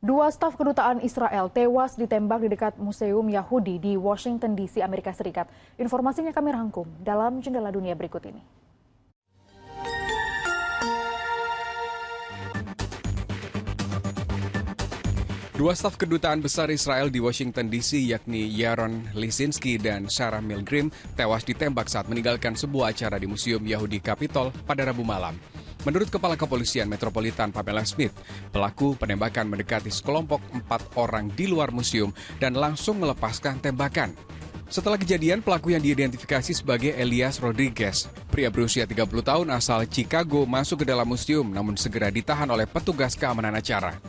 Dua staf kedutaan Israel tewas ditembak di dekat Museum Yahudi di Washington DC, Amerika Serikat. Informasinya kami rangkum dalam Jendela Dunia berikut ini. Dua staf kedutaan besar Israel di Washington DC, yakni Yaron Lisinski dan Sarah Milgrim, tewas ditembak saat meninggalkan sebuah acara di Museum Yahudi Capitol pada Rabu malam. Menurut Kepala Kepolisian Metropolitan Pamela Smith, pelaku penembakan mendekati sekelompok 4 orang di luar museum dan langsung melepaskan tembakan. Setelah kejadian, pelaku yang diidentifikasi sebagai Elias Rodriguez, pria berusia 30 tahun asal Chicago, masuk ke dalam museum namun segera ditahan oleh petugas keamanan acara.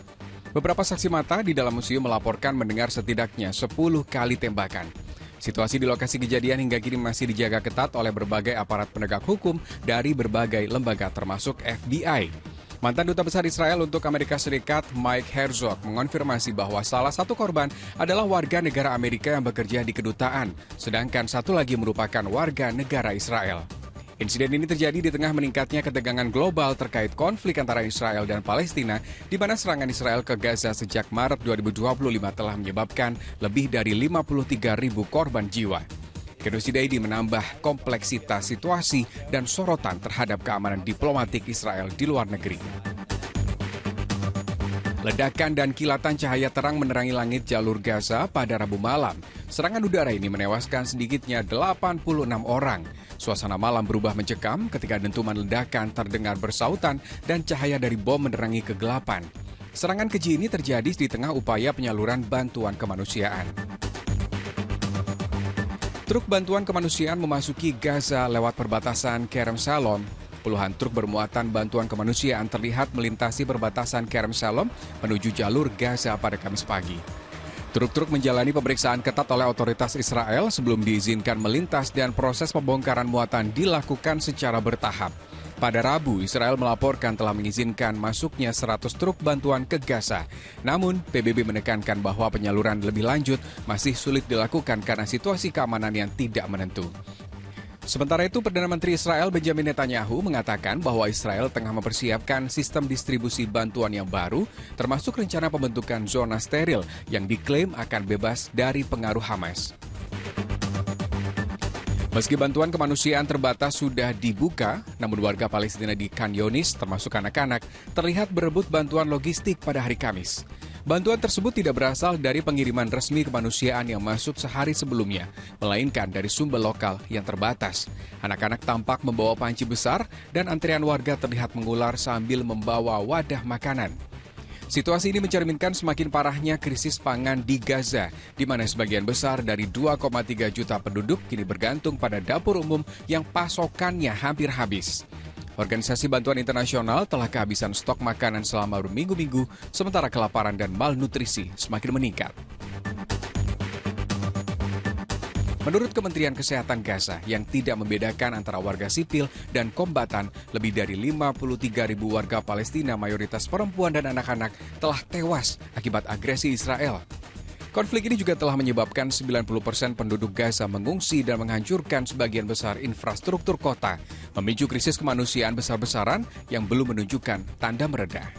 Beberapa saksi mata di dalam museum melaporkan mendengar setidaknya 10 kali tembakan. Situasi di lokasi kejadian hingga kini masih dijaga ketat oleh berbagai aparat penegak hukum dari berbagai lembaga termasuk FBI. Mantan Duta Besar Israel untuk Amerika Serikat Mike Herzog mengonfirmasi bahwa salah satu korban adalah warga negara Amerika yang bekerja di kedutaan, sedangkan satu lagi merupakan warga negara Israel. Insiden ini terjadi di tengah meningkatnya ketegangan global terkait konflik antara Israel dan Palestina, di mana serangan Israel ke Gaza sejak Maret 2025 telah menyebabkan lebih dari 53.000 korban jiwa. Kedua ini menambah kompleksitas situasi dan sorotan terhadap keamanan diplomatik Israel di luar negeri. Ledakan dan kilatan cahaya terang menerangi langit jalur Gaza pada Rabu malam. Serangan udara ini menewaskan sedikitnya 86 orang. Suasana malam berubah mencekam ketika dentuman ledakan terdengar bersautan dan cahaya dari bom menerangi kegelapan. Serangan keji ini terjadi di tengah upaya penyaluran bantuan kemanusiaan. Truk bantuan kemanusiaan memasuki Gaza lewat perbatasan Kerem Shalom. Puluhan truk bermuatan bantuan kemanusiaan terlihat melintasi perbatasan Kerem Shalom menuju jalur Gaza pada Kamis pagi. Truk-truk menjalani pemeriksaan ketat oleh otoritas Israel sebelum diizinkan melintas dan proses pembongkaran muatan dilakukan secara bertahap. Pada Rabu, Israel melaporkan telah mengizinkan masuknya 100 truk bantuan ke Gaza. Namun, PBB menekankan bahwa penyaluran lebih lanjut masih sulit dilakukan karena situasi keamanan yang tidak menentu. Sementara itu, Perdana Menteri Israel Benjamin Netanyahu mengatakan bahwa Israel tengah mempersiapkan sistem distribusi bantuan yang baru, termasuk rencana pembentukan zona steril yang diklaim akan bebas dari pengaruh Hamas. Meski bantuan kemanusiaan terbatas sudah dibuka, namun warga Palestina di Khan Younis, termasuk anak-anak, terlihat berebut bantuan logistik pada hari Kamis. Bantuan tersebut tidak berasal dari pengiriman resmi kemanusiaan yang masuk sehari sebelumnya, melainkan dari sumber lokal yang terbatas. Anak-anak tampak membawa panci besar dan antrean warga terlihat mengular sambil membawa wadah makanan. Situasi ini mencerminkan semakin parahnya krisis pangan di Gaza, di mana sebagian besar dari 2,3 juta penduduk kini bergantung pada dapur umum yang pasokannya hampir habis. Organisasi Bantuan Internasional telah kehabisan stok makanan selama berminggu-minggu, sementara kelaparan dan malnutrisi semakin meningkat. Menurut Kementerian Kesehatan Gaza, yang tidak membedakan antara warga sipil dan kombatan, lebih dari 53.000 warga Palestina mayoritas perempuan dan anak-anak telah tewas akibat agresi Israel. Konflik ini juga telah menyebabkan 90% penduduk Gaza mengungsi dan menghancurkan sebagian besar infrastruktur kota, memicu krisis kemanusiaan besar-besaran yang belum menunjukkan tanda mereda.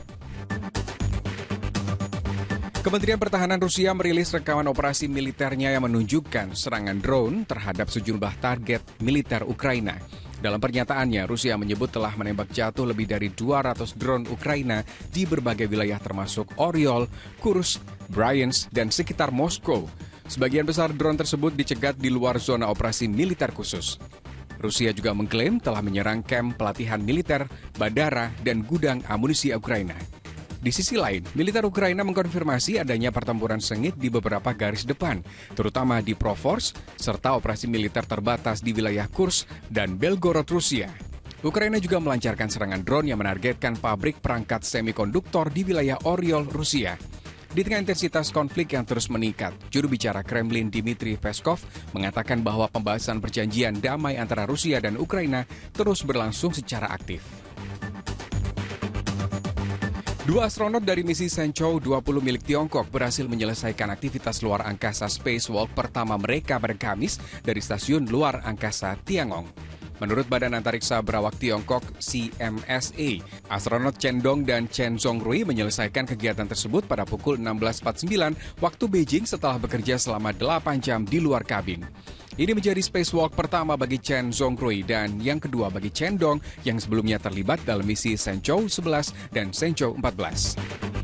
Kementerian Pertahanan Rusia merilis rekaman operasi militernya yang menunjukkan serangan drone terhadap sejumlah target militer Ukraina. Dalam pernyataannya, Rusia menyebut telah menembak jatuh lebih dari 200 drone Ukraina di berbagai wilayah termasuk Oryol, Kursk, Bryansk, dan sekitar Moskow. Sebagian besar drone tersebut dicegat di luar zona operasi militer khusus. Rusia juga mengklaim telah menyerang kamp pelatihan militer, bandara, dan gudang amunisi Ukraina. Di sisi lain, militer Ukraina mengkonfirmasi adanya pertempuran sengit di beberapa garis depan, terutama di Provorsk, serta operasi militer terbatas di wilayah Kursk dan Belgorod, Rusia. Ukraina juga melancarkan serangan drone yang menargetkan pabrik perangkat semikonduktor di wilayah Oryol, Rusia. Di tengah intensitas konflik yang terus meningkat, juru bicara Kremlin Dmitry Peskov mengatakan bahwa pembahasan perjanjian damai antara Rusia dan Ukraina terus berlangsung secara aktif. Dua astronot dari misi Shenzhou 20 milik Tiongkok berhasil menyelesaikan aktivitas luar angkasa spacewalk pertama mereka pada Kamis dari stasiun luar angkasa Tiangong. Menurut Badan Antariksa Berawak Tiongkok CMSA, astronot Chen Dong dan Chen Zhongrui menyelesaikan kegiatan tersebut pada pukul 16.49 waktu Beijing setelah bekerja selama 8 jam di luar kabin. Ini menjadi spacewalk pertama bagi Chen Zhongrui dan yang kedua bagi Chen Dong yang sebelumnya terlibat dalam misi Shenzhou 11 dan Shenzhou 14.